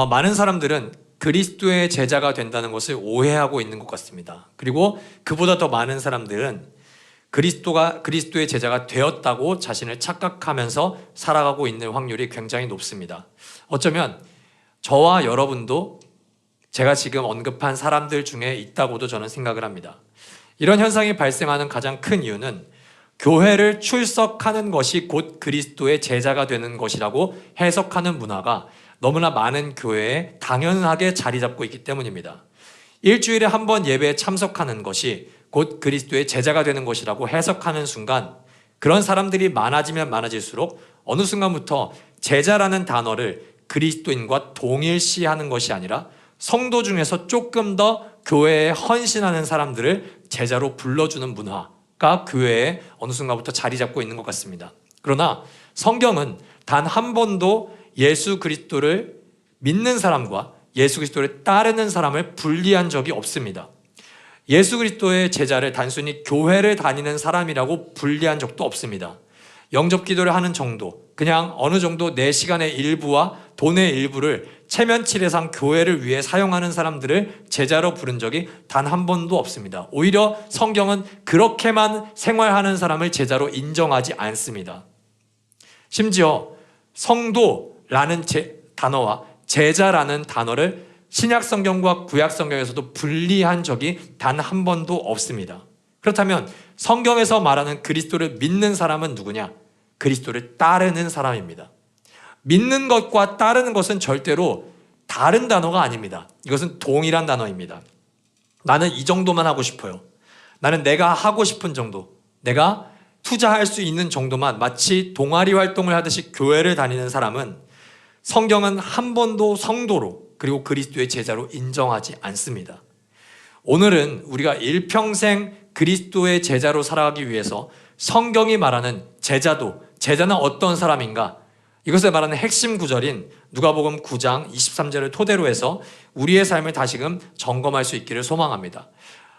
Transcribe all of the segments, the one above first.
많은 사람들은 그리스도의 제자가 된다는 것을 오해하고 있는 것 같습니다. 그리고 그보다 더 많은 사람들은 그리스도의 제자가 되었다고 자신을 착각하면서 살아가고 있는 확률이 굉장히 높습니다. 어쩌면 저와 여러분도 제가 지금 언급한 사람들 중에 있다고도 저는 생각을 합니다. 이런 현상이 발생하는 가장 큰 이유는 교회를 출석하는 것이 곧 그리스도의 제자가 되는 것이라고 해석하는 문화가 너무나 많은 교회에 당연하게 자리 잡고 있기 때문입니다. 일주일에 한 번 예배에 참석하는 것이 곧 그리스도의 제자가 되는 것이라고 해석하는 순간 그런 사람들이 많아지면 많아질수록 어느 순간부터 제자라는 단어를 그리스도인과 동일시하는 것이 아니라 성도 중에서 조금 더 교회에 헌신하는 사람들을 제자로 불러주는 문화가 교회에 어느 순간부터 자리 잡고 있는 것 같습니다. 그러나 성경은 단 한 번도 예수 그리스도를 믿는 사람과 예수 그리스도를 따르는 사람을 분리한 적이 없습니다. 예수 그리스도의 제자를 단순히 교회를 다니는 사람이라고 분리한 적도 없습니다. 영접 기도를 하는 정도, 그냥 어느 정도 내 시간의 일부와 돈의 일부를 체면치레상 교회를 위해 사용하는 사람들을 제자로 부른 적이 단 한 번도 없습니다. 오히려 성경은 그렇게만 생활하는 사람을 제자로 인정하지 않습니다. 심지어 성도라는 단어와 제자라는 단어를 신약 성경과 구약 성경에서도 분리한 적이 단 한 번도 없습니다. 그렇다면 성경에서 말하는 그리스도를 믿는 사람은 누구냐? 그리스도를 따르는 사람입니다. 믿는 것과 따르는 것은 절대로 다른 단어가 아닙니다. 이것은 동일한 단어입니다. 나는 이 정도만 하고 싶어요. 나는 내가 하고 싶은 정도, 내가 투자할 수 있는 정도만, 마치 동아리 활동을 하듯이 교회를 다니는 사람은 성경은 한 번도 성도로 그리고 그리스도의 제자로 인정하지 않습니다. 오늘은 우리가 일평생 그리스도의 제자로 살아가기 위해서 성경이 말하는 제자는 어떤 사람인가? 이것을 말하는 핵심 구절인 누가복음 9장 23절을 토대로 해서 우리의 삶을 다시금 점검할 수 있기를 소망합니다.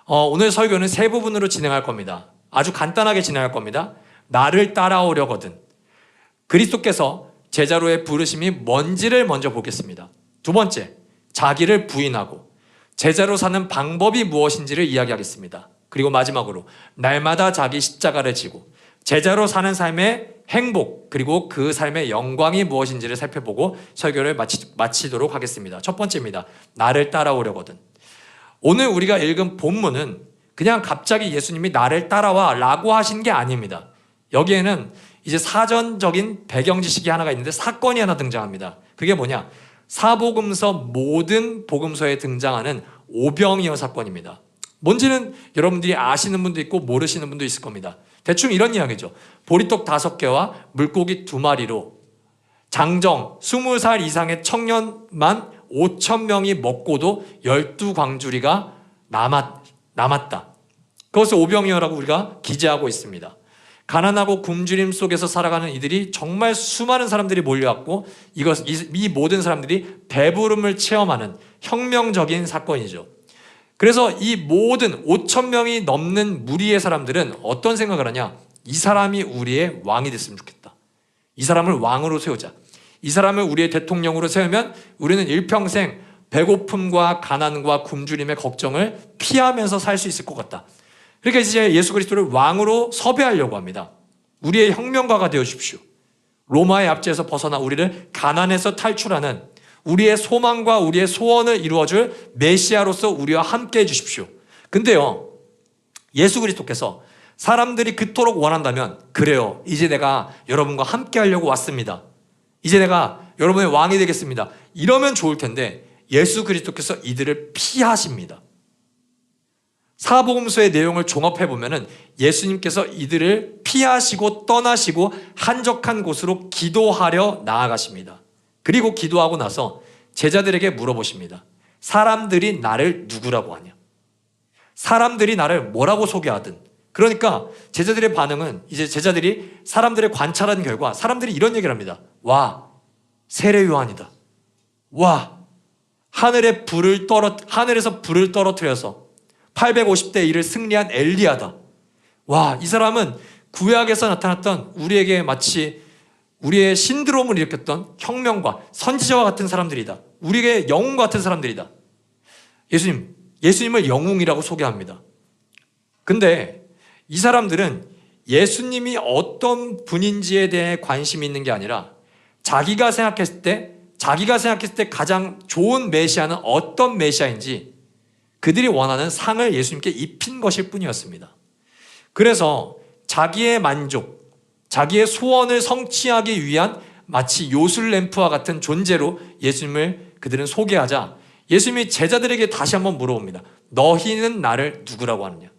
오늘 설교는 세 부분으로 진행할 겁니다. 아주 간단하게 진행할 겁니다. 나를 따라오려거든. 그리스도께서 제자로의 부르심이 뭔지를 먼저 보겠습니다. 두 번째, 자기를 부인하고 제자로 사는 방법이 무엇인지를 이야기하겠습니다. 그리고 마지막으로 날마다 자기 십자가를 지고 제자로 사는 삶의 행복 그리고 그 삶의 영광이 무엇인지를 살펴보고 설교를 마치도록 하겠습니다. 첫 번째입니다. 나를 따라오려거든. 오늘 우리가 읽은 본문은 그냥 갑자기 예수님이 나를 따라와 라고 하신 게 아닙니다. 여기에는 이제 사전적인 배경 지식이 하나가 있는데 사건이 하나 등장합니다. 그게 뭐냐? 사복음서 모든 복음서에 등장하는 오병이어 사건입니다. 뭔지는 여러분들이 아시는 분도 있고 모르시는 분도 있을 겁니다. 대충 이런 이야기죠. 보리떡 5개와 물고기 2마리로 장정 20살 이상의 청년만 5,000명이 먹고도 12광주리가 남았다. 그것을 오병이어라고 우리가 기재하고 있습니다. 가난하고 굶주림 속에서 살아가는 이들이 정말 수많은 사람들이 몰려왔고 이 모든 사람들이 배부름을 체험하는 혁명적인 사건이죠. 그래서 이 모든 5,000명이 넘는 무리의 사람들은 어떤 생각을 하냐? 이 사람이 우리의 왕이 됐으면 좋겠다. 이 사람을 왕으로 세우자. 이 사람을 우리의 대통령으로 세우면 우리는 일평생 배고픔과 가난과 굶주림의 걱정을 피하면서 살 수 있을 것 같다. 그러니까 이제 예수 그리스도를 왕으로 섭외하려고 합니다. 우리의 혁명가가 되어 주십시오. 로마의 압제에서 벗어나 우리를 가난에서 탈출하는 우리의 소망과 우리의 소원을 이루어줄 메시아로서 우리와 함께 해주십시오. 근데요, 예수 그리스도께서 사람들이 그토록 원한다면 그래요, 이제 내가 여러분과 함께 하려고 왔습니다. 이제 내가 여러분의 왕이 되겠습니다. 이러면 좋을 텐데 예수 그리스도께서 이들을 피하십니다. 사복음서의 내용을 종합해보면 예수님께서 이들을 피하시고 떠나시고 한적한 곳으로 기도하려 나아가십니다. 그리고 기도하고 나서 제자들에게 물어보십니다. 사람들이 나를 누구라고 하냐? 사람들이 나를 뭐라고 소개하든. 그러니까 제자들의 반응은 이제 제자들이 사람들을 관찰한 결과 사람들이 이런 얘기를 합니다. 와, 세례 요한이다. 와, 하늘에서 불을 떨어뜨려서 850대 1을 승리한 엘리야다. 와, 이 사람은 구약에서 나타났던 우리에게 마치 우리의 신드롬을 일으켰던 혁명과 선지자와 같은 사람들이다. 우리의 영웅과 같은 사람들이다. 예수님을 영웅이라고 소개합니다. 근데 이 사람들은 예수님이 어떤 분인지에 대해 관심이 있는 게 아니라 자기가 생각했을 때 가장 좋은 메시아는 어떤 메시아인지 그들이 원하는 상을 예수님께 입힌 것일 뿐이었습니다. 그래서 자기의 만족, 자기의 소원을 성취하기 위한 마치 요술램프와 같은 존재로 예수님을 그들은 소개하자 예수님이 제자들에게 다시 한번 물어봅니다. 너희는 나를 누구라고 하느냐?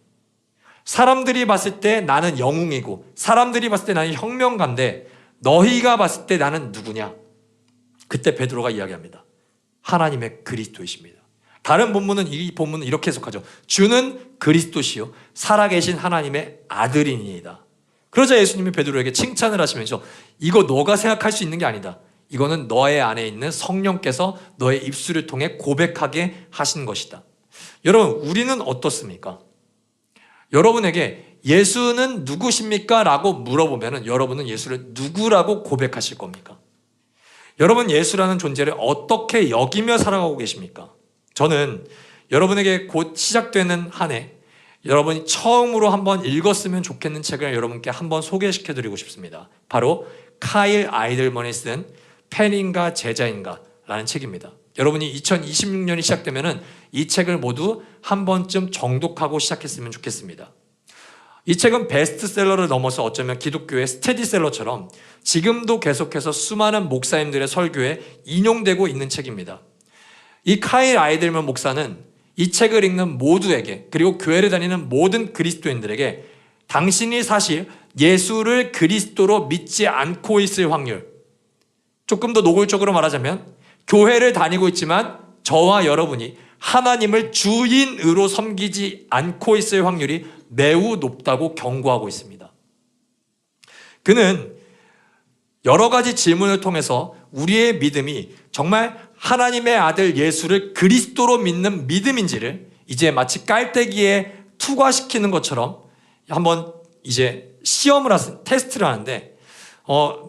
사람들이 봤을 때 나는 영웅이고 사람들이 봤을 때 나는 혁명가인데 너희가 봤을 때 나는 누구냐? 그때 베드로가 이야기합니다. 하나님의 그리스도이십니다. 다른 본문은 이 본문은 이렇게 해석하죠. 주는 그리스도시요 살아계신 하나님의 아들이니이다. 그러자 예수님이 베드로에게 칭찬을 하시면서 이거 너가 생각할 수 있는 게 아니다. 이거는 너의 안에 있는 성령께서 너의 입술을 통해 고백하게 하신 것이다. 여러분, 우리는 어떻습니까? 여러분에게 예수는 누구십니까? 라고 물어보면 여러분은 예수를 누구라고 고백하실 겁니까? 여러분 예수라는 존재를 어떻게 여기며 살아가고 계십니까? 저는 여러분에게 곧 시작되는 한 해 여러분이 처음으로 한번 읽었으면 좋겠는 책을 여러분께 한번 소개시켜드리고 싶습니다. 바로 카일 아이들먼이 쓴 팬인가 제자인가 라는 책입니다. 여러분이 2026년이 시작되면 이 책을 모두 한 번쯤 정독하고 시작했으면 좋겠습니다. 이 책은 베스트셀러를 넘어서 어쩌면 기독교의 스테디셀러처럼 지금도 계속해서 수많은 목사님들의 설교에 인용되고 있는 책입니다. 이 카일 아이들먼 목사는 이 책을 읽는 모두에게 그리고 교회를 다니는 모든 그리스도인들에게 당신이 사실 예수를 그리스도로 믿지 않고 있을 확률, 조금 더 노골적으로 말하자면 교회를 다니고 있지만 저와 여러분이 하나님을 주인으로 섬기지 않고 있을 확률이 매우 높다고 경고하고 있습니다. 그는 여러 가지 질문을 통해서 우리의 믿음이 정말 하나님의 아들 예수를 그리스도로 믿는 믿음인지를 이제 마치 깔때기에 투과시키는 것처럼 한번 이제 테스트를 하는데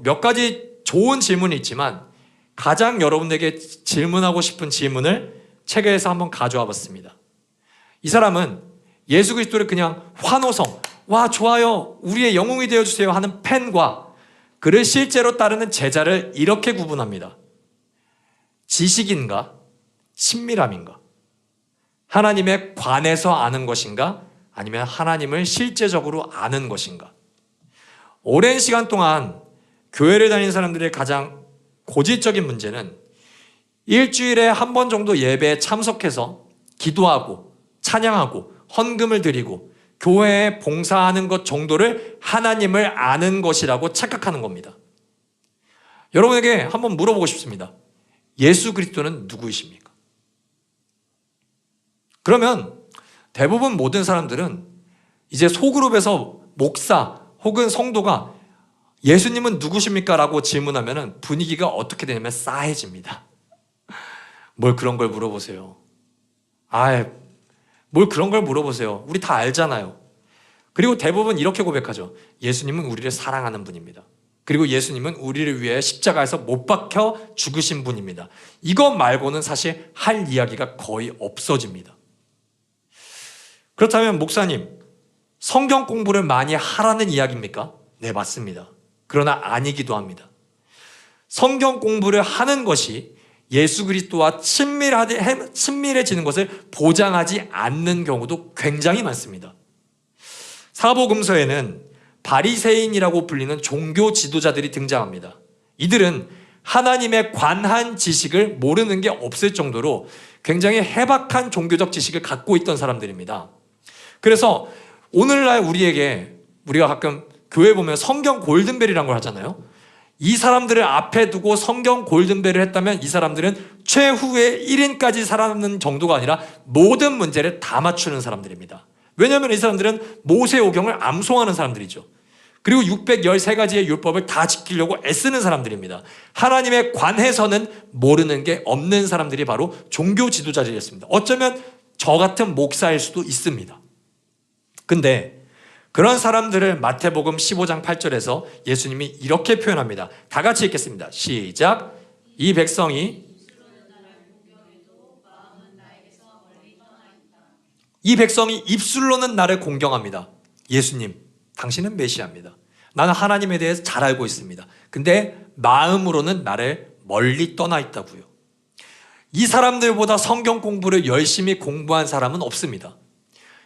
몇 가지 좋은 질문이 있지만 가장 여러분에게 질문하고 싶은 질문을 책에서 한번 가져와 봤습니다. 이 사람은 예수 그리스도를 그냥 환호성, 와 좋아요, 우리의 영웅이 되어주세요 하는 팬과 그를 실제로 따르는 제자를 이렇게 구분합니다. 지식인가? 친밀함인가? 하나님에 관해서 아는 것인가? 아니면 하나님을 실제적으로 아는 것인가? 오랜 시간 동안 교회를 다니는 사람들의 가장 고질적인 문제는 일주일에 한 번 정도 예배에 참석해서 기도하고 찬양하고 헌금을 드리고 교회에 봉사하는 것 정도를 하나님을 아는 것이라고 착각하는 겁니다. 여러분에게 한번 물어보고 싶습니다. 예수 그리스도는 누구이십니까? 그러면 대부분 모든 사람들은 이제 소그룹에서 목사 혹은 성도가 예수님은 누구십니까? 라고 질문하면 분위기가 어떻게 되냐면 싸해집니다. 뭘 그런 걸 물어보세요. 뭘 그런 걸 물어보세요. 우리 다 알잖아요. 그리고 대부분 이렇게 고백하죠. 예수님은 우리를 사랑하는 분입니다. 그리고 예수님은 우리를 위해 십자가에서 못 박혀 죽으신 분입니다. 이것 말고는 사실 할 이야기가 거의 없어집니다. 그렇다면 목사님, 성경 공부를 많이 하라는 이야기입니까? 네, 맞습니다. 그러나 아니기도 합니다. 성경 공부를 하는 것이 예수 그리스도와 친밀해지는 것을 보장하지 않는 경우도 굉장히 많습니다. 사복음서에는 바리새인이라고 불리는 종교 지도자들이 등장합니다. 이들은 하나님에 관한 지식을 모르는 게 없을 정도로 굉장히 해박한 종교적 지식을 갖고 있던 사람들입니다. 그래서 오늘날 우리가 가끔 교회 보면 성경 골든벨이라는 걸 하잖아요. 이 사람들을 앞에 두고 성경 골든벨을 했다면 이 사람들은 최후의 1인까지 살아남는 정도가 아니라 모든 문제를 다 맞추는 사람들입니다. 왜냐하면 이 사람들은 모세오경을 암송하는 사람들이죠. 그리고 613가지의 율법을 다 지키려고 애쓰는 사람들입니다. 하나님에 관해서는 모르는 게 없는 사람들이 바로 종교 지도자들이었습니다. 어쩌면 저 같은 목사일 수도 있습니다. 근데 그런 사람들을 마태복음 15장 8절에서 예수님이 이렇게 표현합니다. 다 같이 읽겠습니다. 시작. 이 백성이 입술로는 나를 공경합니다. 예수님, 당신은 메시아입니다. 나는 하나님에 대해서 잘 알고 있습니다. 근데 마음으로는 나를 멀리 떠나 있다고요. 이 사람들보다 성경 공부를 열심히 공부한 사람은 없습니다.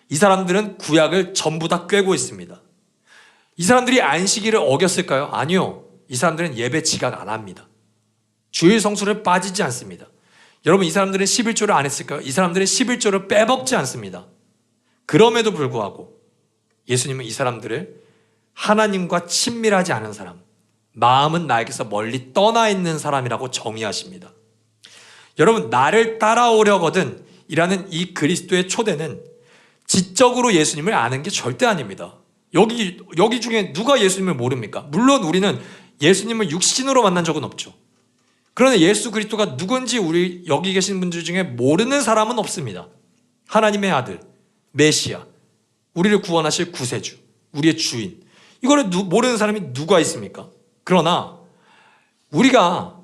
이 사람들은 구약을 전부 다 꿰고 있습니다. 이 사람들이 안식일을 어겼을까요? 아니요. 이 사람들은 예배 지각 안 합니다. 주일 성수를 빠지지 않습니다. 여러분, 이 사람들은 11조를 안 했을까요? 이 사람들은 11조를 빼먹지 않습니다. 그럼에도 불구하고 예수님은 이 사람들을 하나님과 친밀하지 않은 사람, 마음은 나에게서 멀리 떠나 있는 사람이라고 정의하십니다. 여러분, 나를 따라오려거든 이라는 이 그리스도의 초대는 지적으로 예수님을 아는 게 절대 아닙니다. 여기 중에 누가 예수님을 모릅니까? 물론 우리는 예수님을 육신으로 만난 적은 없죠. 그러나 예수 그리스도가 누군지 우리 여기 계신 분들 중에 모르는 사람은 없습니다. 하나님의 아들, 메시아, 우리를 구원하실 구세주, 우리의 주인. 이거를 모르는 사람이 누가 있습니까? 그러나 우리가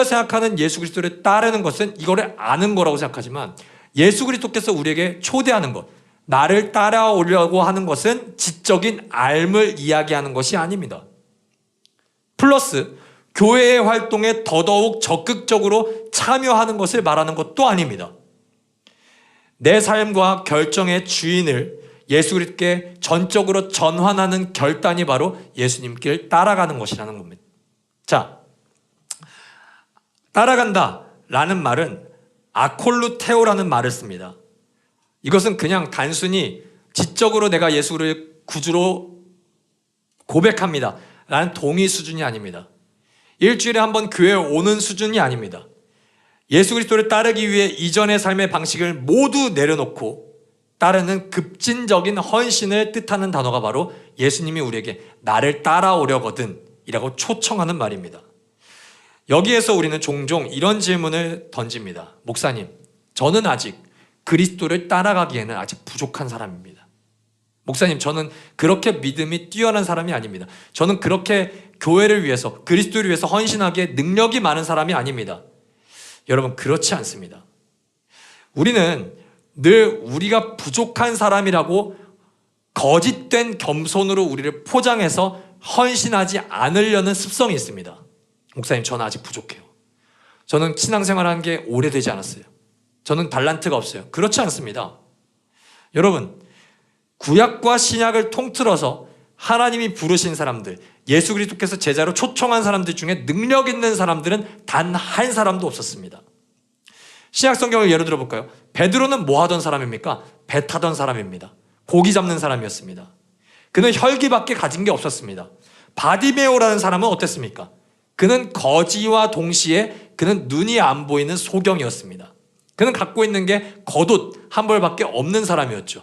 생각하는 예수 그리스도를 따르는 것은 이거를 아는 거라고 생각하지만 예수 그리스도께서 우리에게 초대하는 것, 나를 따라오려고 하는 것은 지적인 알을 이야기하는 것이 아닙니다. 플러스 교회의 활동에 더더욱 적극적으로 참여하는 것을 말하는 것도 아닙니다. 내 삶과 결정의 주인을 예수 그리스도께 전적으로 전환하는 결단이 바로 예수님께 따라가는 것이라는 겁니다. 자, 따라간다라는 말은 아콜루테오라는 말을 씁니다. 이것은 그냥 단순히 지적으로 내가 예수를 구주로 고백합니다 라는 동의 수준이 아닙니다. 일주일에 한 번 교회에 오는 수준이 아닙니다. 예수 그리스도를 따르기 위해 이전의 삶의 방식을 모두 내려놓고 따르는 급진적인 헌신을 뜻하는 단어가 바로 예수님이 우리에게 나를 따라오려거든 이라고 초청하는 말입니다. 여기에서 우리는 종종 이런 질문을 던집니다. 목사님, 저는 아직 그리스도를 따라가기에는 아직 부족한 사람입니다. 목사님, 저는 그렇게 믿음이 뛰어난 사람이 아닙니다. 저는 그렇게 교회를 위해서, 그리스도를 위해서 헌신하기에 능력이 많은 사람이 아닙니다. 여러분, 그렇지 않습니다. 우리는 늘 우리가 부족한 사람이라고 거짓된 겸손으로 우리를 포장해서 헌신하지 않으려는 습성이 있습니다. 목사님, 저는 아직 부족해요. 저는 신앙생활하는 게 오래되지 않았어요. 저는 달란트가 없어요. 그렇지 않습니다. 여러분, 구약과 신약을 통틀어서 하나님이 부르신 사람들, 예수 그리스도께서 제자로 초청한 사람들 중에 능력 있는 사람들은 단 한 사람도 없었습니다. 신약 성경을 예로 들어볼까요? 베드로는 뭐 하던 사람입니까? 배 타던 사람입니다. 고기 잡는 사람이었습니다. 그는 혈기밖에 가진 게 없었습니다. 바디메오라는 사람은 어땠습니까? 그는 거지와 동시에 그는 눈이 안 보이는 소경이었습니다. 그는 갖고 있는 게 겉옷 한 벌밖에 없는 사람이었죠.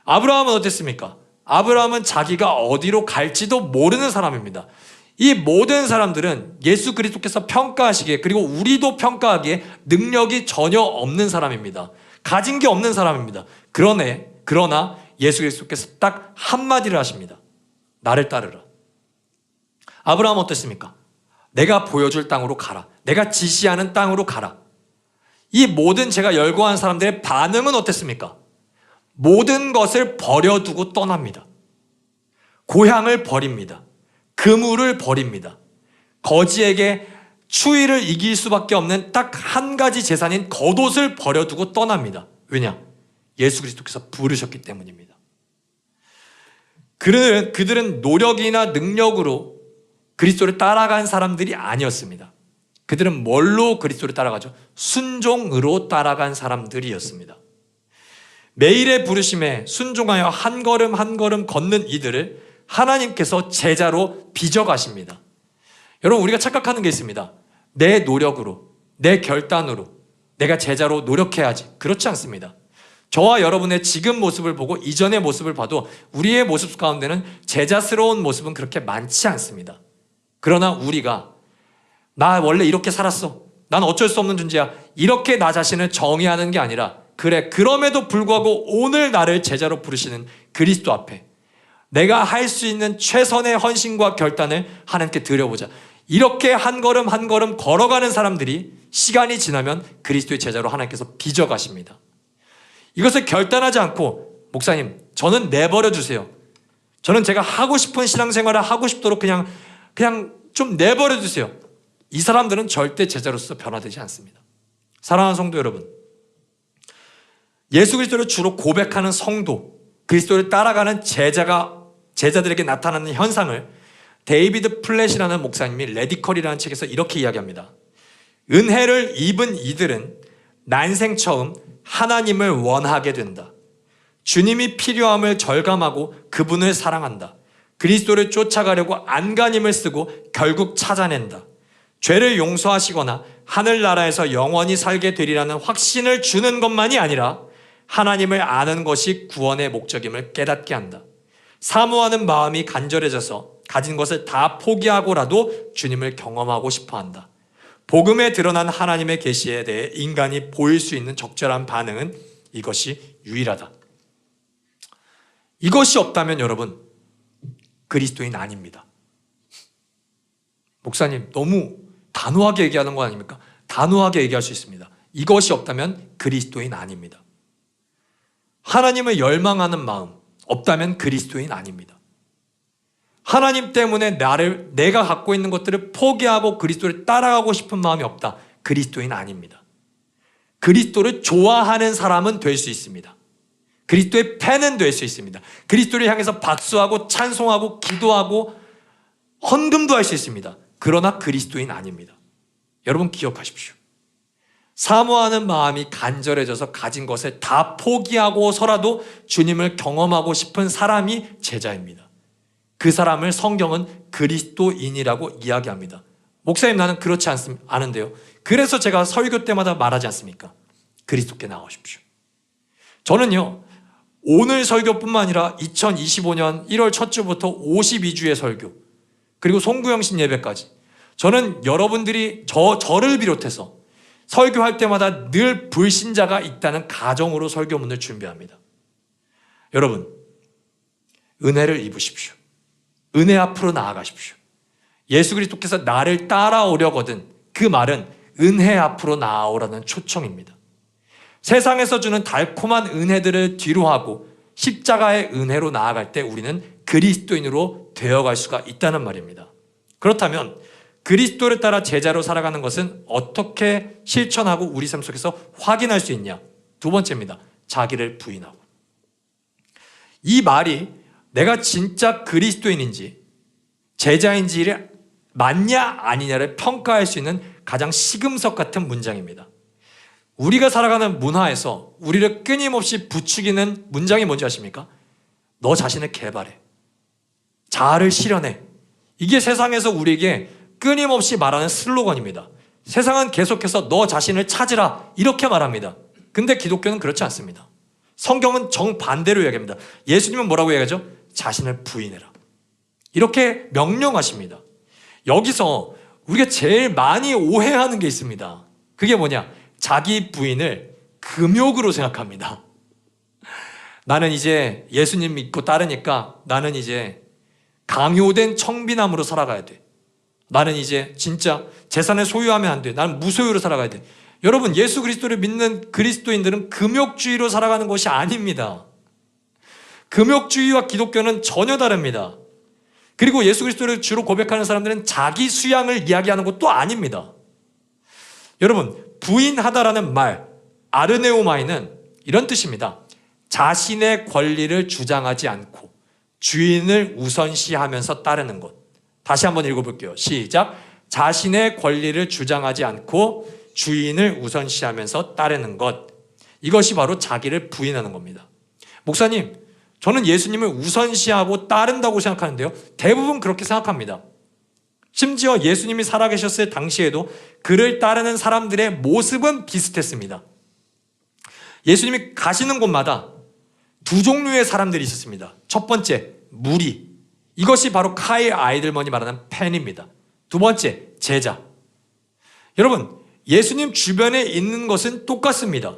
아브라함은 어땠습니까? 아브라함은 자기가 어디로 갈지도 모르는 사람입니다. 이 모든 사람들은 예수 그리스도께서 평가하시기에, 그리고 우리도 평가하기에 능력이 전혀 없는 사람입니다. 가진 게 없는 사람입니다. 그러나 예수 그리스도께서 딱 한마디를 하십니다. 나를 따르라. 아브라함은 어땠습니까? 내가 보여줄 땅으로 가라. 내가 지시하는 땅으로 가라. 이 모든 제가 열거한 사람들의 반응은 어땠습니까? 모든 것을 버려두고 떠납니다. 고향을 버립니다. 그물을 버립니다. 거지에게 추위를 이길 수밖에 없는 딱 한 가지 재산인 겉옷을 버려두고 떠납니다. 왜냐? 예수 그리스도께서 부르셨기 때문입니다. 그들은 노력이나 능력으로 그리스도를 따라간 사람들이 아니었습니다. 그들은 뭘로 그리스도를 따라가죠? 순종으로 따라간 사람들이었습니다. 매일의 부르심에 순종하여 한 걸음 한 걸음 걷는 이들을 하나님께서 제자로 빚어가십니다. 여러분, 우리가 착각하는 게 있습니다. 내 노력으로, 내 결단으로 내가 제자로 노력해야지. 그렇지 않습니다. 저와 여러분의 지금 모습을 보고 이전의 모습을 봐도 우리의 모습 가운데는 제자스러운 모습은 그렇게 많지 않습니다. 그러나 우리가 나 원래 이렇게 살았어, 난 어쩔 수 없는 존재야, 이렇게 나 자신을 정의하는 게 아니라, 그래, 그럼에도 불구하고 오늘 나를 제자로 부르시는 그리스도 앞에 내가 할 수 있는 최선의 헌신과 결단을 하나님께 드려보자. 이렇게 한 걸음 한 걸음 걸어가는 사람들이 시간이 지나면 그리스도의 제자로 하나님께서 빚어가십니다. 이것을 결단하지 않고 목사님 저는 내버려 주세요. 저는 제가 하고 싶은 신앙생활을 하고 싶도록 그냥 좀 내버려 주세요. 이 사람들은 절대 제자로서 변화되지 않습니다. 사랑하는 성도 여러분, 예수 그리스도를 주로 고백하는 성도, 그리스도를 따라가는 제자들에게 나타나는 현상을 데이비드 플랫이라는 목사님이 레디컬이라는 책에서 이렇게 이야기합니다. 은혜를 입은 이들은 난생 처음 하나님을 원하게 된다. 주님이 필요함을 절감하고 그분을 사랑한다. 그리스도를 쫓아가려고 안간힘을 쓰고 결국 찾아낸다. 죄를 용서하시거나 하늘나라에서 영원히 살게 되리라는 확신을 주는 것만이 아니라 하나님을 아는 것이 구원의 목적임을 깨닫게 한다. 사모하는 마음이 간절해져서 가진 것을 다 포기하고라도 주님을 경험하고 싶어 한다. 복음에 드러난 하나님의 계시에 대해 인간이 보일 수 있는 적절한 반응은 이것이 유일하다. 이것이 없다면 여러분 그리스도인 아닙니다. 목사님 너무 단호하게 얘기하는 거 아닙니까? 단호하게 얘기할 수 있습니다. 이것이 없다면 그리스도인 아닙니다. 하나님을 열망하는 마음 없다면 그리스도인 아닙니다. 하나님 때문에 내가 갖고 있는 것들을 포기하고 그리스도를 따라가고 싶은 마음이 없다. 그리스도인 아닙니다. 그리스도를 좋아하는 사람은 될 수 있습니다. 그리스도의 팬은 될 수 있습니다. 그리스도를 향해서 박수하고 찬송하고 기도하고 헌금도 할 수 있습니다. 그러나 그리스도인 아닙니다. 여러분 기억하십시오. 사모하는 마음이 간절해져서 가진 것을 다 포기하고서라도 주님을 경험하고 싶은 사람이 제자입니다. 그 사람을 성경은 그리스도인이라고 이야기합니다. 목사님 나는 그렇지 않은데요. 그래서 제가 설교 때마다 말하지 않습니까? 그리스도께 나오십시오. 저는요 오늘 설교뿐만 아니라 2025년 1월 첫 주부터 52주의 설교 그리고 송구영신 예배까지 저는 여러분들이 저를 비롯해서 설교할 때마다 늘 불신자가 있다는 가정으로 설교문을 준비합니다. 여러분 은혜를 입으십시오. 은혜 앞으로 나아가십시오. 예수 그리스도께서 나를 따라오려거든 그 말은 은혜 앞으로 나아오라는 초청입니다. 세상에서 주는 달콤한 은혜들을 뒤로하고 십자가의 은혜로 나아갈 때 우리는 그리스도인으로 되어갈 수가 있다는 말입니다. 그렇다면 그리스도를 따라 제자로 살아가는 것은 어떻게 실천하고 우리 삶 속에서 확인할 수 있냐? 두 번째입니다. 자기를 부인하고. 이 말이 내가 진짜 그리스도인인지 제자인지를 맞냐 아니냐를 평가할 수 있는 가장 시금석 같은 문장입니다. 우리가 살아가는 문화에서 우리를 끊임없이 부추기는 문장이 뭔지 아십니까? 너 자신을 개발해. 자아를 실현해. 이게 세상에서 우리에게 끊임없이 말하는 슬로건입니다. 세상은 계속해서 너 자신을 찾으라 이렇게 말합니다. 근데 기독교는 그렇지 않습니다. 성경은 정반대로 이야기합니다. 예수님은 뭐라고 얘기하죠? 자신을 부인해라. 이렇게 명령하십니다. 여기서 우리가 제일 많이 오해하는 게 있습니다. 그게 뭐냐? 자기 부인을 금욕으로 생각합니다. 나는 이제 예수님 믿고 따르니까 나는 이제 강요된 청비남으로 살아가야 돼. 나는 이제 진짜 재산을 소유하면 안 돼. 나는 무소유로 살아가야 돼. 여러분 예수 그리스도를 믿는 그리스도인들은 금욕주의로 살아가는 것이 아닙니다. 금욕주의와 기독교는 전혀 다릅니다. 그리고 예수 그리스도를 주로 고백하는 사람들은 자기 수양을 이야기하는 것도 아닙니다. 여러분 부인하다라는 말 아르네오마이는 이런 뜻입니다. 자신의 권리를 주장하지 않고 주인을 우선시하면서 따르는 것. 다시 한번 읽어볼게요. 시작. 자신의 권리를 주장하지 않고 주인을 우선시하면서 따르는 것. 이것이 바로 자기를 부인하는 겁니다. 목사님, 저는 예수님을 우선시하고 따른다고 생각하는데요. 대부분 그렇게 생각합니다. 심지어 예수님이 살아계셨을 당시에도 그를 따르는 사람들의 모습은 비슷했습니다. 예수님이 가시는 곳마다 두 종류의 사람들이 있었습니다. 첫 번째, 무리. 이것이 바로 카일 아이들머니 말하는 팬입니다. 두 번째, 제자. 여러분, 예수님 주변에 있는 것은 똑같습니다.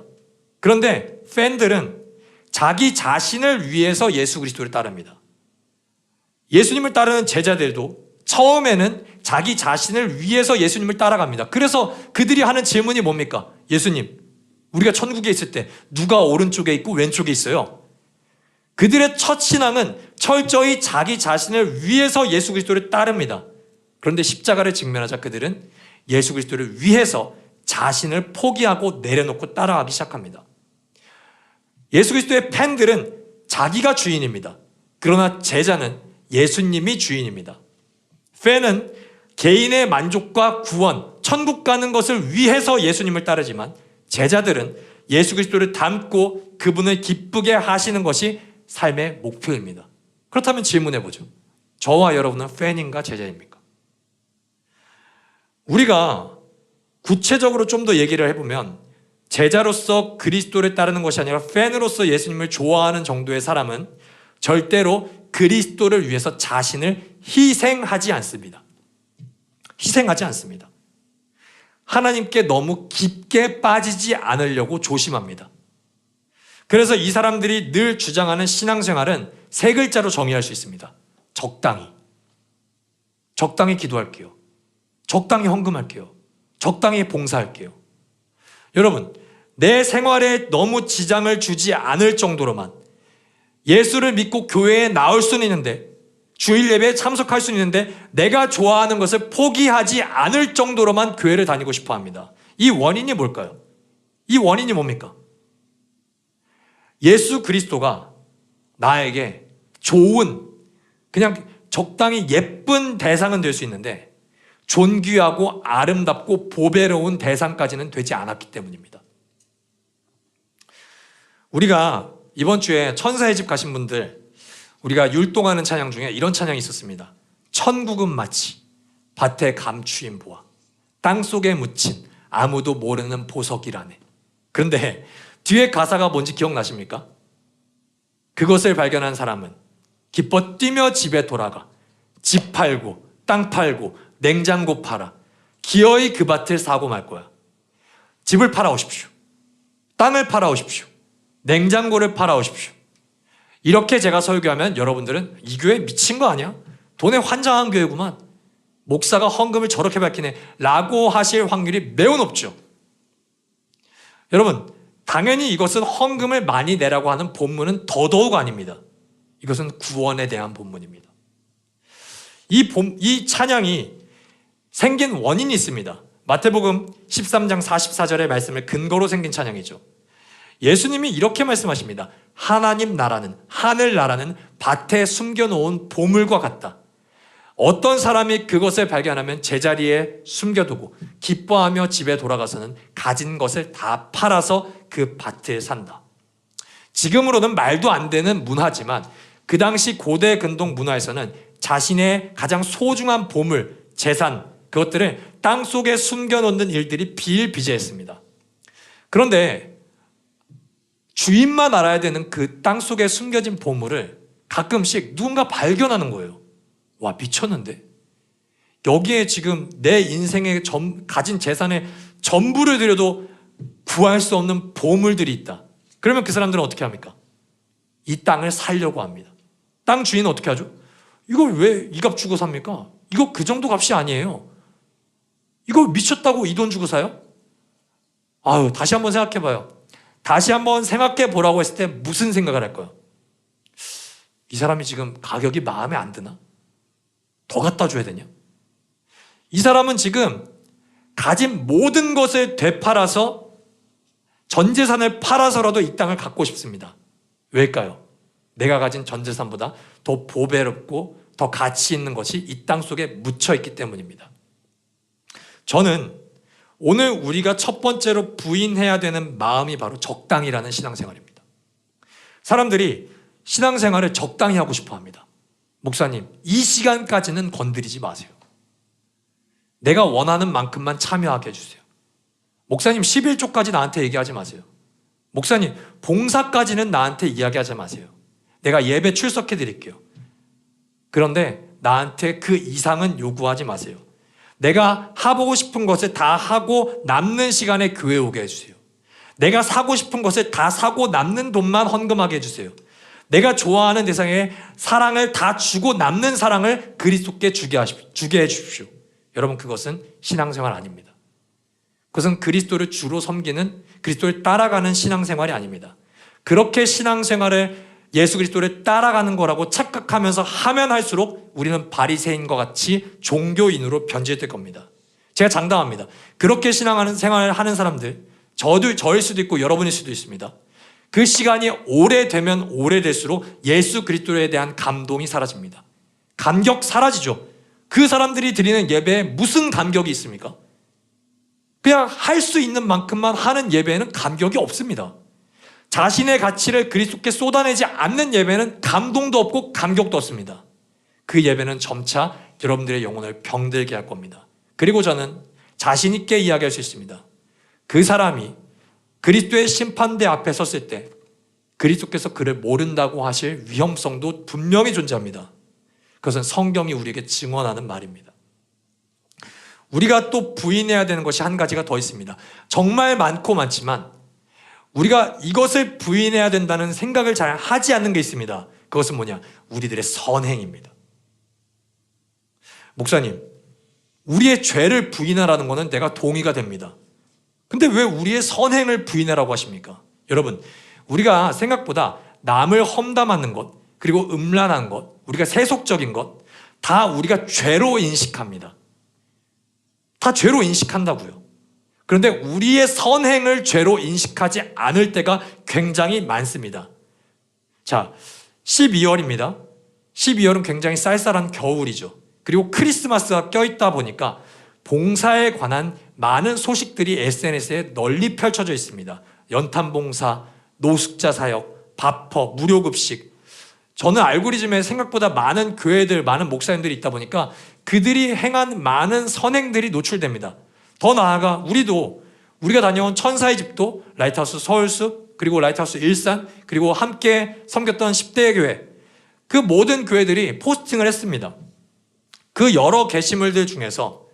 그런데 팬들은 자기 자신을 위해서 예수 그리스도를 따릅니다. 예수님을 따르는 제자들도 처음에는 자기 자신을 위해서 예수님을 따라갑니다. 그래서 그들이 하는 질문이 뭡니까? 예수님, 우리가 천국에 있을 때 누가 오른쪽에 있고 왼쪽에 있어요? 그들의 첫 신앙은 철저히 자기 자신을 위해서 예수 그리스도를 따릅니다. 그런데 십자가를 직면하자 그들은 예수 그리스도를 위해서 자신을 포기하고 내려놓고 따라가기 시작합니다. 예수 그리스도의 팬들은 자기가 주인입니다. 그러나 제자는 예수님이 주인입니다. 팬은 개인의 만족과 구원, 천국 가는 것을 위해서 예수님을 따르지만 제자들은 예수 그리스도를 닮고 그분을 기쁘게 하시는 것이 삶의 목표입니다. 그렇다면 질문해보죠. 저와 여러분은 팬인가 제자입니까? 우리가 구체적으로 좀 더 얘기를 해보면 제자로서 그리스도를 따르는 것이 아니라 팬으로서 예수님을 좋아하는 정도의 사람은 절대로 그리스도를 위해서 자신을 희생하지 않습니다. 희생하지 않습니다. 하나님께 너무 깊게 빠지지 않으려고 조심합니다. 그래서 이 사람들이 늘 주장하는 신앙생활은 세 글자로 정의할 수 있습니다. 적당히. 적당히 기도할게요. 적당히 헌금할게요. 적당히 봉사할게요. 여러분, 내 생활에 너무 지장을 주지 않을 정도로만 예수를 믿고 교회에 나올 수는 있는데, 주일 예배에 참석할 수는 있는데 내가 좋아하는 것을 포기하지 않을 정도로만 교회를 다니고 싶어 합니다. 이 원인이 뭘까요? 이 원인이 뭡니까? 예수 그리스도가 나에게 좋은, 그냥 적당히 예쁜 대상은 될 수 있는데 존귀하고 아름답고 보배로운 대상까지는 되지 않았기 때문입니다. 우리가 이번 주에 천사의 집 가신 분들, 우리가 율동하는 찬양 중에 이런 찬양이 있었습니다. 천국은 마치 밭에 감추인 보화, 땅속에 묻힌 아무도 모르는 보석이라네. 그런데 뒤에 가사가 뭔지 기억나십니까? 그것을 발견한 사람은 기뻐 뛰며 집에 돌아가 집 팔고 땅 팔고 냉장고 팔아 기어이 그 밭을 사고 말 거야. 집을 팔아오십시오. 땅을 팔아오십시오. 냉장고를 팔아오십시오. 이렇게 제가 설교하면 여러분들은 이 교회 미친 거 아니야? 돈에 환장한 교회구만. 목사가 헌금을 저렇게 밝히네 라고 하실 확률이 매우 높죠. 여러분, 당연히 이것은 헌금을 많이 내라고 하는 본문은 더더욱 아닙니다. 이것은 구원에 대한 본문입니다. 이 찬양이 생긴 원인이 있습니다. 마태복음 13장 44절의 말씀을 근거로 생긴 찬양이죠. 예수님이 이렇게 말씀하십니다. 하나님 나라는, 하늘 나라는 밭에 숨겨놓은 보물과 같다. 어떤 사람이 그것을 발견하면 제자리에 숨겨두고 기뻐하며 집에 돌아가서는 가진 것을 다 팔아서 그 밭을 산다. 지금으로는 말도 안 되는 문화지만 그 당시 고대 근동 문화에서는 자신의 가장 소중한 보물, 재산, 그것들을 땅속에 숨겨놓는 일들이 비일비재했습니다. 그런데 주인만 알아야 되는 그 땅속에 숨겨진 보물을 가끔씩 누군가 발견하는 거예요. 와, 미쳤는데? 여기에 지금 내 인생에 가진 재산의 전부를 들여도 구할 수 없는 보물들이 있다. 그러면 그 사람들은 어떻게 합니까? 이 땅을 살려고 합니다. 땅 주인은 어떻게 하죠? 이걸 왜 이 값 주고 삽니까? 이거 그 정도 값이 아니에요. 이거 미쳤다고 이 돈 주고 사요? 아유, 다시 한번 생각해봐요. 다시 한번 생각해 보라고 했을 때 무슨 생각을 할까요? 이 사람이 지금 가격이 마음에 안 드나? 더 갖다 줘야 되냐? 이 사람은 지금 가진 모든 것을 되팔아서 전 재산을 팔아서라도 이 땅을 갖고 싶습니다. 왜일까요? 내가 가진 전 재산보다 더 보배롭고 더 가치 있는 것이 이 땅 속에 묻혀 있기 때문입니다. 저는 오늘 우리가 첫 번째로 부인해야 되는 마음이 바로 적당이라는 신앙생활입니다. 사람들이 신앙생활을 적당히 하고 싶어 합니다. 목사님, 이 시간까지는 건드리지 마세요. 내가 원하는 만큼만 참여하게 해주세요. 목사님, 11조까지 나한테 얘기하지 마세요. 목사님, 봉사까지는 나한테 이야기하지 마세요. 내가 예배 출석해 드릴게요. 그런데 나한테 그 이상은 요구하지 마세요. 내가 하고 싶은 것을 다 하고 남는 시간에 교회 오게 해주세요. 내가 사고 싶은 것을 다 사고 남는 돈만 헌금하게 해주세요. 내가 좋아하는 대상에 사랑을 다 주고 남는 사랑을 그리스도께 주게 해 주십시오. 여러분, 그것은 신앙생활 아닙니다. 그것은 그리스도를 주로 섬기는, 그리스도를 따라가는 신앙생활이 아닙니다. 그렇게 신앙생활을 예수 그리스도를 따라가는 거라고 착각하면서 하면 할수록 우리는 바리새인과 같이 종교인으로 변질될 겁니다. 제가 장담합니다. 그렇게 신앙생활을 하는 사람들, 저일 수도 있고 여러분일 수도 있습니다. 그 시간이 오래되면 오래될수록 예수 그리스도에 대한 감동이 사라집니다. 감격 사라지죠. 그 사람들이 드리는 예배에 무슨 감격이 있습니까? 그냥 할 수 있는 만큼만 하는 예배에는 감격이 없습니다. 자신의 가치를 그리스도께 쏟아내지 않는 예배는 감동도 없고 감격도 없습니다. 그 예배는 점차 여러분들의 영혼을 병들게 할 겁니다. 그리고 저는 자신 있게 이야기할 수 있습니다. 그 사람이 그리스도의 심판대 앞에 섰을 때 그리스도께서 그를 모른다고 하실 위험성도 분명히 존재합니다. 그것은 성경이 우리에게 증언하는 말입니다. 우리가 또 부인해야 되는 것이 한 가지가 더 있습니다. 정말 많고 많지만 우리가 이것을 부인해야 된다는 생각을 잘 하지 않는 게 있습니다. 그것은 뭐냐? 우리들의 선행입니다. 목사님, 우리의 죄를 부인하라는 것은 내가 동의가 됩니다. 근데 왜 우리의 선행을 부인하라고 하십니까? 여러분, 우리가 생각보다 남을 험담하는 것, 그리고 음란한 것, 우리가 세속적인 것, 다 우리가 죄로 인식합니다. 다 죄로 인식한다고요. 그런데 우리의 선행을 죄로 인식하지 않을 때가 굉장히 많습니다. 자, 12월입니다. 12월은 굉장히 쌀쌀한 겨울이죠. 그리고 크리스마스가 껴있다 보니까 봉사에 관한 많은 소식들이 SNS에 널리 펼쳐져 있습니다. 연탄봉사, 노숙자 사역, 밥퍼, 무료급식. 저는 알고리즘에 생각보다 많은 교회들, 많은 목사님들이 있다 보니까 그들이 행한 많은 선행들이 노출됩니다. 더 나아가 우리가 다녀온 천사의 집도, 라이트하우스 서울숲, 그리고 라이트하우스 일산, 그리고 함께 섬겼던 10대 교회, 그 모든 교회들이 포스팅을 했습니다. 그 여러 게시물들 중에서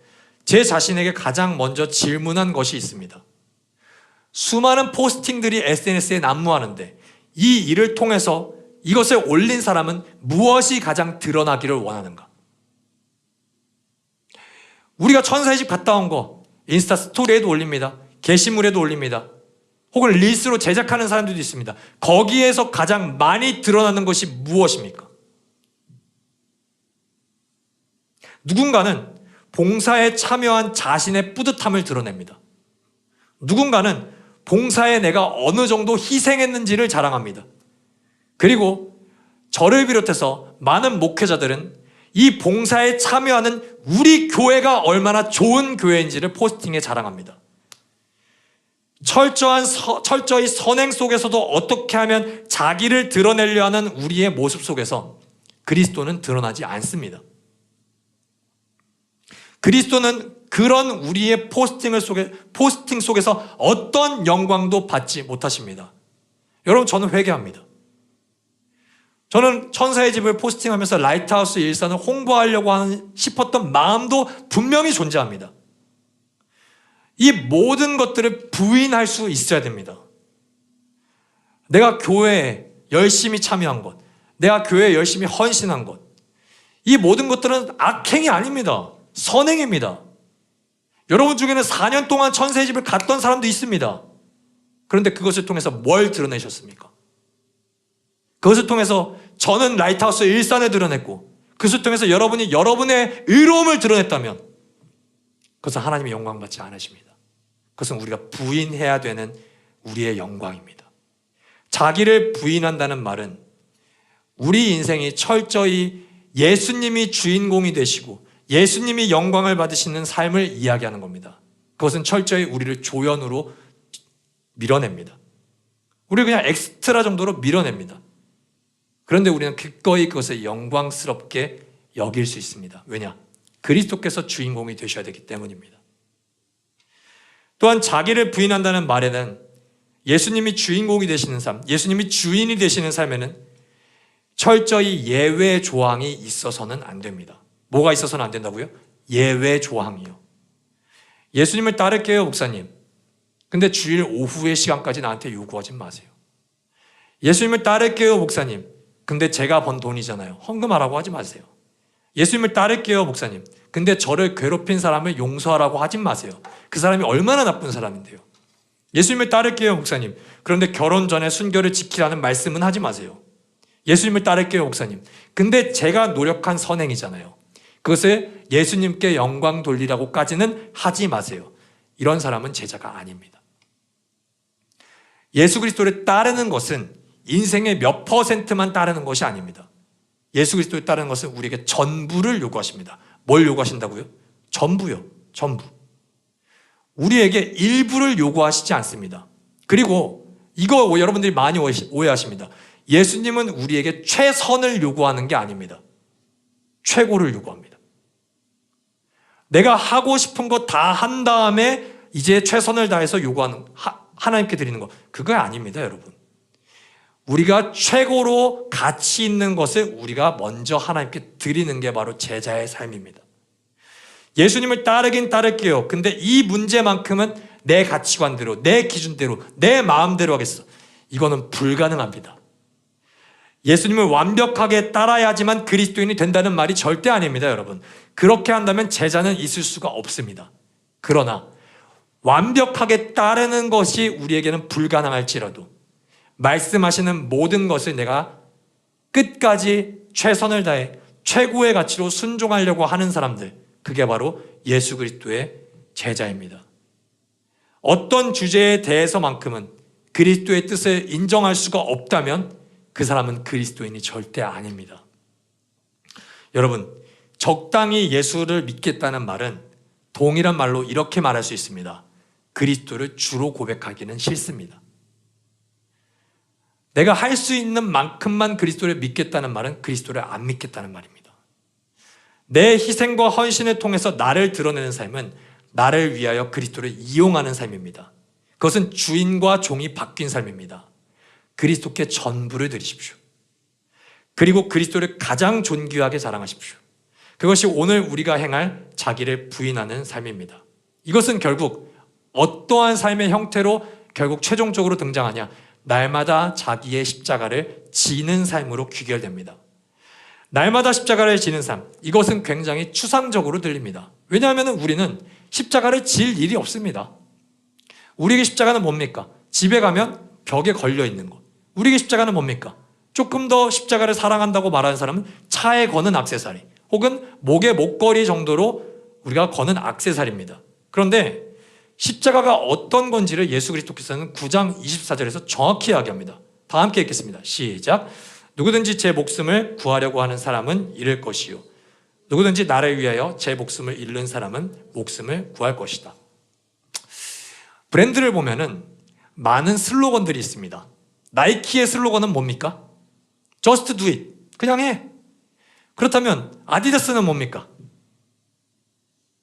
제 자신에게 가장 먼저 질문한 것이 있습니다. 수많은 포스팅들이 SNS에 난무하는데 이 일을 통해서 이것을 올린 사람은 무엇이 가장 드러나기를 원하는가? 우리가 천사의 집 갔다 온 거 인스타 스토리에도 올립니다. 게시물에도 올립니다. 혹은 릴스로 제작하는 사람들도 있습니다. 거기에서 가장 많이 드러나는 것이 무엇입니까? 누군가는 봉사에 참여한 자신의 뿌듯함을 드러냅니다. 누군가는 봉사에 내가 어느 정도 희생했는지를 자랑합니다. 그리고 저를 비롯해서 많은 목회자들은 이 봉사에 참여하는 우리 교회가 얼마나 좋은 교회인지를 포스팅에 자랑합니다. 철저히 선행 속에서도 어떻게 하면 자기를 드러내려 하는 우리의 모습 속에서 그리스도는 드러나지 않습니다. 그리스도는 그런 우리의 포스팅 속에서 어떤 영광도 받지 못하십니다. 여러분, 저는 회개합니다. 저는 천사의 집을 포스팅하면서 라이트하우스 일산을 홍보하려고 싶었던 마음도 분명히 존재합니다. 이 모든 것들을 부인할 수 있어야 됩니다. 내가 교회에 열심히 참여한 것, 내가 교회에 열심히 헌신한 것, 이 모든 것들은 악행이 아닙니다. 선행입니다. 여러분 중에는 4년 동안 천사의 집을 갔던 사람도 있습니다. 그런데 그것을 통해서 뭘 드러내셨습니까? 그것을 통해서 저는 라이트하우스 일산에 드러냈고, 그것을 통해서 여러분이 여러분의 의로움을 드러냈다면 그것은 하나님의 영광 받지 않으십니다. 그것은 우리가 부인해야 되는 우리의 영광입니다. 자기를 부인한다는 말은 우리 인생이 철저히 예수님이 주인공이 되시고 예수님이 영광을 받으시는 삶을 이야기하는 겁니다. 그것은 철저히 우리를 조연으로 밀어냅니다. 우리를 그냥 엑스트라 정도로 밀어냅니다. 그런데 우리는 기꺼이 그것을 영광스럽게 여길 수 있습니다. 왜냐? 그리스도께서 주인공이 되셔야 되기 때문입니다. 또한 자기를 부인한다는 말에는 예수님이 주인공이 되시는 삶, 예수님이 주인이 되시는 삶에는 철저히 예외 조항이 있어서는 안 됩니다. 뭐가 있어서는 안 된다고요? 예외 조항이요. 예수님을 따를게요, 목사님. 근데 주일 오후의 시간까지 나한테 요구하지 마세요. 예수님을 따를게요, 목사님. 근데 제가 번 돈이잖아요. 헌금하라고 하지 마세요. 예수님을 따를게요, 목사님. 근데 저를 괴롭힌 사람을 용서하라고 하지 마세요. 그 사람이 얼마나 나쁜 사람인데요. 예수님을 따를게요, 목사님. 그런데 결혼 전에 순결을 지키라는 말씀은 하지 마세요. 예수님을 따를게요, 목사님. 근데 제가 노력한 선행이잖아요. 그것을 예수님께 영광 돌리라고까지는 하지 마세요. 이런 사람은 제자가 아닙니다. 예수 그리스도를 따르는 것은 인생의 몇 %만 따르는 것이 아닙니다. 예수 그리스도를 따르는 것은 우리에게 전부를 요구하십니다. 뭘 요구하신다고요? 전부요. 전부. 우리에게 일부를 요구하시지 않습니다. 그리고 이거 여러분들이 많이 오해하십니다. 예수님은 우리에게 최선을 요구하는 게 아닙니다. 최고를 요구합니다. 내가 하고 싶은 거 다 한 다음에 이제 최선을 다해서 요구하는, 하나님께 드리는 거, 그거 아닙니다, 여러분. 우리가 최고로 가치 있는 것을 우리가 먼저 하나님께 드리는 게 바로 제자의 삶입니다. 예수님을 따르긴 따를게요. 근데 이 문제만큼은 내 가치관대로, 내 기준대로, 내 마음대로 하겠어. 이거는 불가능합니다. 예수님을 완벽하게 따라야지만 그리스도인이 된다는 말이 절대 아닙니다, 여러분. 그렇게 한다면 제자는 있을 수가 없습니다. 그러나 완벽하게 따르는 것이 우리에게는 불가능할지라도 말씀하시는 모든 것을 내가 끝까지 최선을 다해 최고의 가치로 순종하려고 하는 사람들, 그게 바로 예수 그리스도의 제자입니다. 어떤 주제에 대해서만큼은 그리스도의 뜻을 인정할 수가 없다면 그 사람은 그리스도인이 절대 아닙니다. 여러분, 적당히 예수를 믿겠다는 말은 동일한 말로 이렇게 말할 수 있습니다. 그리스도를 주로 고백하기는 싫습니다. 내가 할 수 있는 만큼만 그리스도를 믿겠다는 말은 그리스도를 안 믿겠다는 말입니다. 내 희생과 헌신을 통해서 나를 드러내는 삶은 나를 위하여 그리스도를 이용하는 삶입니다. 그것은 주인과 종이 바뀐 삶입니다. 그리스도께 전부를 드리십시오. 그리고 그리스도를 가장 존귀하게 자랑하십시오. 그것이 오늘 우리가 행할 자기를 부인하는 삶입니다. 이것은 결국 어떠한 삶의 형태로 결국 최종적으로 등장하냐? 날마다 자기의 십자가를 지는 삶으로 귀결됩니다. 날마다 십자가를 지는 삶, 이것은 굉장히 추상적으로 들립니다. 왜냐하면 우리는 십자가를 질 일이 없습니다. 우리에게 십자가는 뭡니까? 집에 가면 벽에 걸려 있는 것. 우리에게 십자가는 뭡니까? 조금 더 십자가를 사랑한다고 말하는 사람은 차에 거는 액세서리 혹은 목에 목걸이 정도로 우리가 거는 액세서리입니다. 그런데 십자가가 어떤 건지를 예수 그리스도께서는 9장 24절에서 정확히 이야기합니다. 다 함께 읽겠습니다. 시작. 누구든지 제 목숨을 구하려고 하는 사람은 잃을 것이요 누구든지 나를 위하여 제 목숨을 잃는 사람은 목숨을 구할 것이다. 브랜드를 보면은 많은 슬로건들이 있습니다. 나이키의 슬로건은 뭡니까? Just do it. 그냥 해. 그렇다면 아디다스는 뭡니까?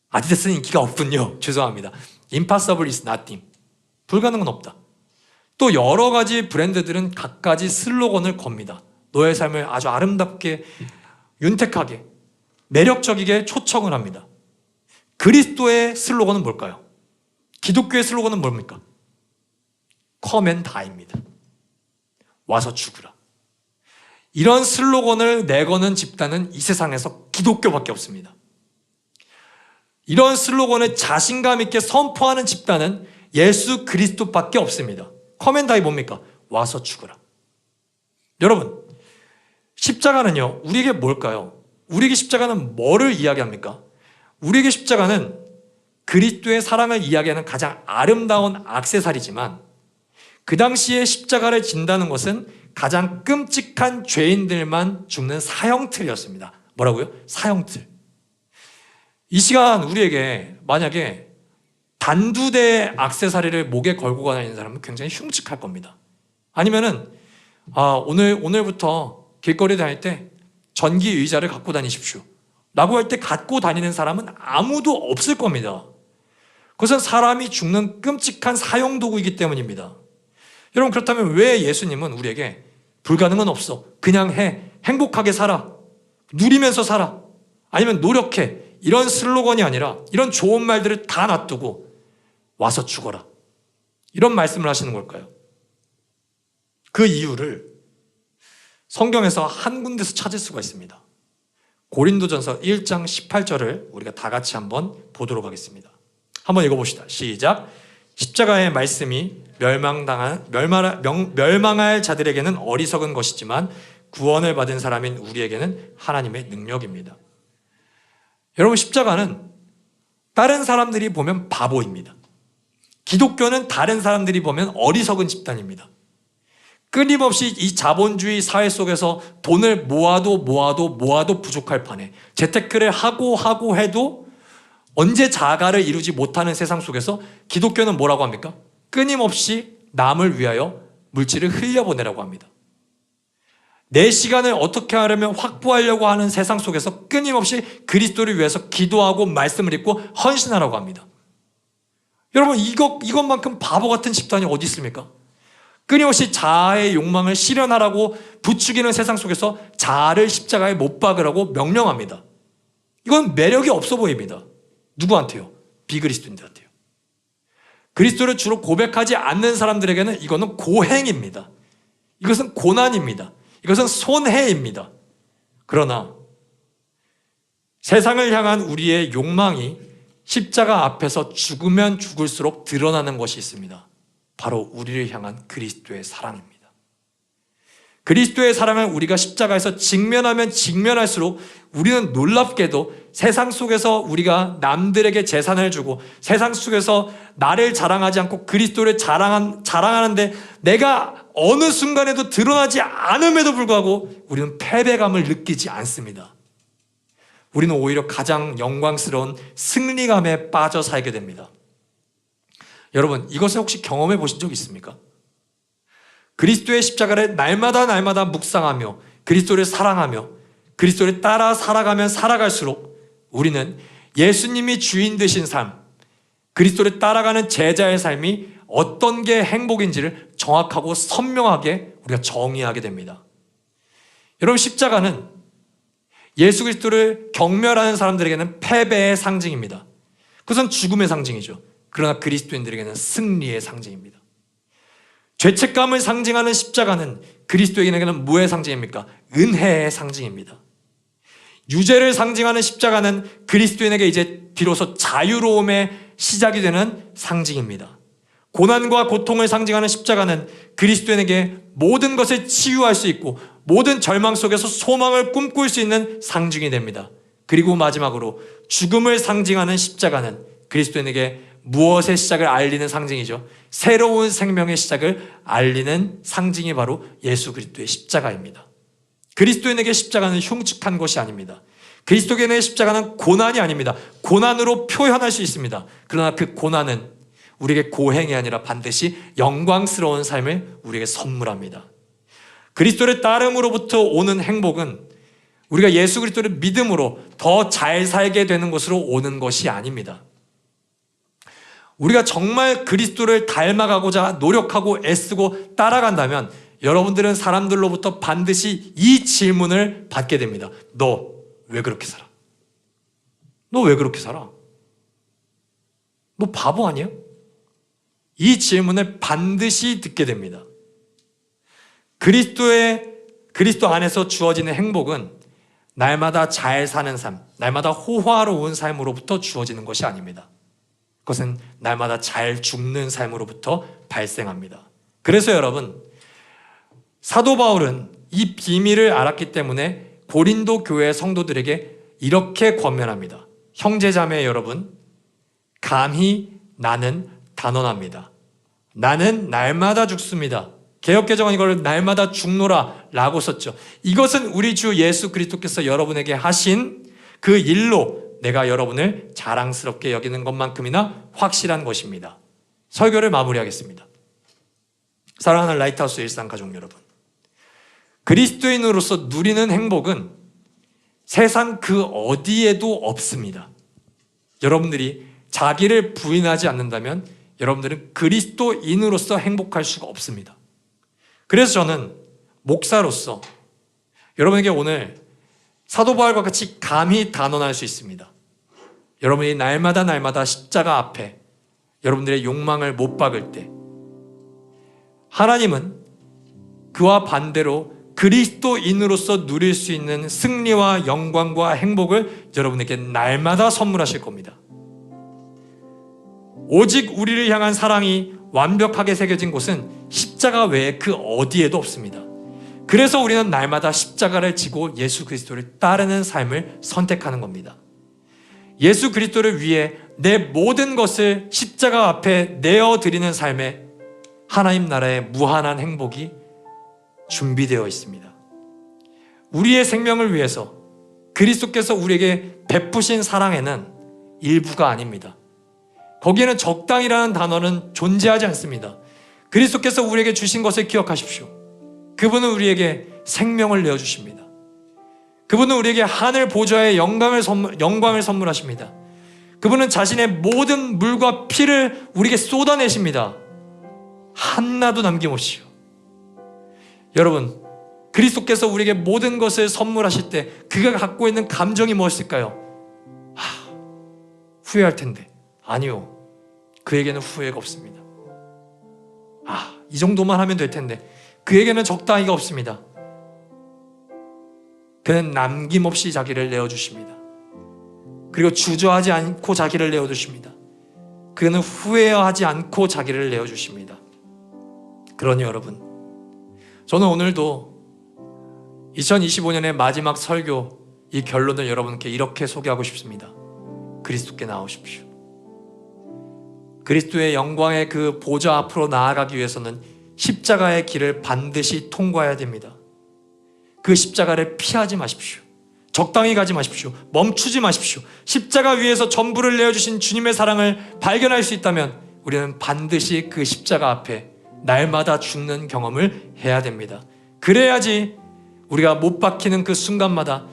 아디다스는 인기가 없군요. 죄송합니다. Impossible is nothing. 불가능은 없다. 또 여러 가지 브랜드들은 각가지 슬로건을 겁니다. 너의 삶을 아주 아름답게, 윤택하게, 매력적이게 초청을 합니다. 그리스도의 슬로건은 뭘까요? 기독교의 슬로건은 뭡니까? Come and die입니다. 와서 죽으라. 이런 슬로건을 내거는 집단은 이 세상에서 기독교밖에 없습니다. 이런 슬로건을 자신감 있게 선포하는 집단은 예수 그리스도밖에 없습니다. Come and die 뭡니까? 와서 죽으라. 여러분, 십자가는요, 우리에게 뭘까요? 우리에게 십자가는 뭐를 이야기합니까? 우리에게 십자가는 그리스도의 사랑을 이야기하는 가장 아름다운 액세서리지만 그 당시에 십자가를 진다는 것은 가장 끔찍한 죄인들만 죽는 사형틀이었습니다. 뭐라고요? 사형틀. 이 시간 우리에게 만약에 단두대의 액세서리를 목에 걸고 다니는 사람은 굉장히 흉측할 겁니다. 아니면은 오늘부터 길거리 다닐 때 전기 의자를 갖고 다니십시오 라고 할 때 갖고 다니는 사람은 아무도 없을 겁니다. 그것은 사람이 죽는 끔찍한 사형도구이기 때문입니다. 여러분, 그렇다면 왜 예수님은 우리에게 불가능은 없어, 그냥 해, 행복하게 살아, 누리면서 살아, 아니면 노력해, 이런 슬로건이 아니라 이런 좋은 말들을 다 놔두고 와서 죽어라, 이런 말씀을 하시는 걸까요? 그 이유를 성경에서 한 군데서 찾을 수가 있습니다. 고린도전서 1장 18절을 우리가 다 같이 한번 보도록 하겠습니다. 한번 읽어봅시다. 시작. 십자가의 말씀이 멸망할 자들에게는 어리석은 것이지만 구원을 받은 사람인 우리에게는 하나님의 능력입니다. 여러분, 십자가는 다른 사람들이 보면 바보입니다. 기독교는 다른 사람들이 보면 어리석은 집단입니다. 끊임없이 이 자본주의 사회 속에서 돈을 모아도 부족할 판에 재테크를 하고 해도 언제 자가를 이루지 못하는 세상 속에서 기독교는 뭐라고 합니까? 끊임없이 남을 위하여 물질을 흘려보내라고 합니다. 내 시간을 어떻게 하려면 확보하려고 하는 세상 속에서 끊임없이 그리스도를 위해서 기도하고 말씀을 읽고 헌신하라고 합니다. 여러분, 이것만큼 바보 같은 집단이 어디 있습니까? 끊임없이 자아의 욕망을 실현하라고 부추기는 세상 속에서 자아를 십자가에 못 박으라고 명령합니다. 이건 매력이 없어 보입니다. 누구한테요? 비그리스도인들한테요. 그리스도를 주로 고백하지 않는 사람들에게는 이거는 고행입니다. 이것은 고난입니다. 이것은 손해입니다. 그러나 세상을 향한 우리의 욕망이 십자가 앞에서 죽으면 죽을수록 드러나는 것이 있습니다. 바로 우리를 향한 그리스도의 사랑입니다. 그리스도의 사랑을 우리가 십자가에서 직면하면 직면할수록 우리는 놀랍게도 세상 속에서 우리가 남들에게 재산을 주고 세상 속에서 나를 자랑하지 않고 그리스도를 자랑하는데 내가 어느 순간에도 드러나지 않음에도 불구하고 우리는 패배감을 느끼지 않습니다. 우리는 오히려 가장 영광스러운 승리감에 빠져 살게 됩니다. 여러분, 이것을 혹시 경험해 보신 적 있습니까? 그리스도의 십자가를 날마다 묵상하며 그리스도를 사랑하며 그리스도를 따라 살아가면 살아갈수록 우리는 예수님이 주인 되신 삶, 그리스도를 따라가는 제자의 삶이 어떤 게 행복인지를 정확하고 선명하게 우리가 정의하게 됩니다. 여러분, 십자가는 예수 그리스도를 경멸하는 사람들에게는 패배의 상징입니다. 그것은 죽음의 상징이죠. 그러나 그리스도인들에게는 승리의 상징입니다. 죄책감을 상징하는 십자가는 그리스도인에게는 뭐의 상징입니까? 은혜의 상징입니다. 유죄를 상징하는 십자가는 그리스도인에게 이제 비로소 자유로움의 시작이 되는 상징입니다. 고난과 고통을 상징하는 십자가는 그리스도인에게 모든 것을 치유할 수 있고 모든 절망 속에서 소망을 꿈꿀 수 있는 상징이 됩니다. 그리고 마지막으로 죽음을 상징하는 십자가는 그리스도인에게 무엇의 시작을 알리는 상징이죠. 새로운 생명의 시작을 알리는 상징이 바로 예수 그리스도의 십자가입니다. 그리스도인에게 십자가는 흉측한 것이 아닙니다. 그리스도인의 십자가는 고난이 아닙니다. 고난으로 표현할 수 있습니다. 그러나 그 고난은 우리에게 고행이 아니라 반드시 영광스러운 삶을 우리에게 선물합니다. 그리스도를 따름으로부터 오는 행복은 우리가 예수 그리스도를 믿음으로 더 잘 살게 되는 것으로 오는 것이 아닙니다. 우리가 정말 그리스도를 닮아가고자 노력하고 애쓰고 따라간다면 여러분들은 사람들로부터 반드시 이 질문을 받게 됩니다. 너 왜 그렇게 살아? 너 왜 그렇게 살아? 너 바보 아니야? 이 질문을 반드시 듣게 됩니다. 그리스도 안에서 주어지는 행복은 날마다 잘 사는 삶, 날마다 호화로운 삶으로부터 주어지는 것이 아닙니다. 그것은 날마다 잘 죽는 삶으로부터 발생합니다. 그래서 여러분, 사도 바울은 이 비밀을 알았기 때문에 고린도 교회 성도들에게 이렇게 권면합니다. 형제자매 여러분, 감히 나는 단언합니다. 나는 날마다 죽습니다. 개역개정은 이걸 날마다 죽노라 라고 썼죠. 이것은 우리 주 예수 그리스도께서 여러분에게 하신 그 일로 내가 여러분을 자랑스럽게 여기는 것만큼이나 확실한 것입니다. 설교를 마무리하겠습니다. 사랑하는 라이트하우스 일상가족 여러분, 그리스도인으로서 누리는 행복은 세상 그 어디에도 없습니다. 여러분들이 자기를 부인하지 않는다면 여러분들은 그리스도인으로서 행복할 수가 없습니다. 그래서 저는 목사로서 여러분에게 오늘 사도 바울과 같이 감히 단언할 수 있습니다. 여러분이 날마다 십자가 앞에 여러분들의 욕망을 못 박을 때 하나님은 그와 반대로 그 그리스도인으로서 누릴 수 있는 승리와 영광과 행복을 여러분에게 날마다 선물하실 겁니다. 오직 우리를 향한 사랑이 완벽하게 새겨진 곳은 십자가 외에 그 어디에도 없습니다. 그래서 우리는 날마다 십자가를 지고 예수 그리스도를 따르는 삶을 선택하는 겁니다. 예수 그리스도를 위해 내 모든 것을 십자가 앞에 내어드리는 삶에 하나님 나라의 무한한 행복이 준비되어 있습니다. 우리의 생명을 위해서 그리스도께서 우리에게 베푸신 사랑에는 일부가 아닙니다. 거기에는 적당이라는 단어는 존재하지 않습니다. 그리스도께서 우리에게 주신 것을 기억하십시오. 그분은 우리에게 생명을 내어주십니다. 그분은 우리에게 하늘 보좌의 영광을 선물하십니다. 그분은 자신의 모든 물과 피를 우리에게 쏟아내십니다. 하나도 남김없이요. 여러분, 그리스도께서 우리에게 모든 것을 선물하실 때 그가 갖고 있는 감정이 무엇일까요? 후회할 텐데. 아니요. 그에게는 후회가 없습니다. 이 정도만 하면 될 텐데. 그에게는 적당히가 없습니다. 그는 남김없이 자기를 내어주십니다. 그리고 주저하지 않고 자기를 내어주십니다. 그는 후회하지 않고 자기를 내어주십니다. 그러니 여러분, 저는 오늘도 2025년의 마지막 설교 이 결론을 여러분께 이렇게 소개하고 싶습니다. 그리스도께 나오십시오. 그리스도의 영광의 그 보좌 앞으로 나아가기 위해서는 십자가의 길을 반드시 통과해야 됩니다. 그 십자가를 피하지 마십시오. 적당히 가지 마십시오. 멈추지 마십시오. 십자가 위에서 전부를 내어주신 주님의 사랑을 발견할 수 있다면 우리는 반드시 그 십자가 앞에 날마다 죽는 경험을 해야 됩니다. 그래야지 우리가 못 박히는 그 순간마다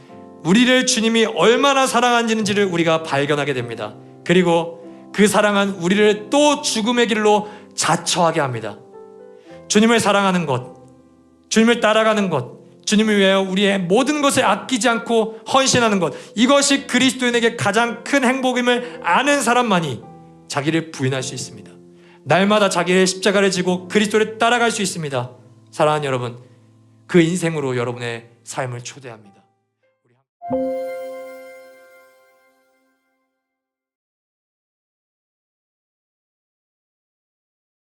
우리를 주님이 얼마나 사랑하는지를 우리가 발견하게 됩니다. 그리고 그 사랑은 우리를 또 죽음의 길로 자처하게 합니다. 주님을 사랑하는 것, 주님을 따라가는 것, 주님을 위하여 우리의 모든 것을 아끼지 않고 헌신하는 것, 이것이 그리스도인에게 가장 큰 행복임을 아는 사람만이 자기를 부인할 수 있습니다. 날마다 자기의 십자가를 지고 그리스도를 따라갈 수 있습니다. 사랑하는 여러분, 그 인생으로 여러분의 삶을 초대합니다.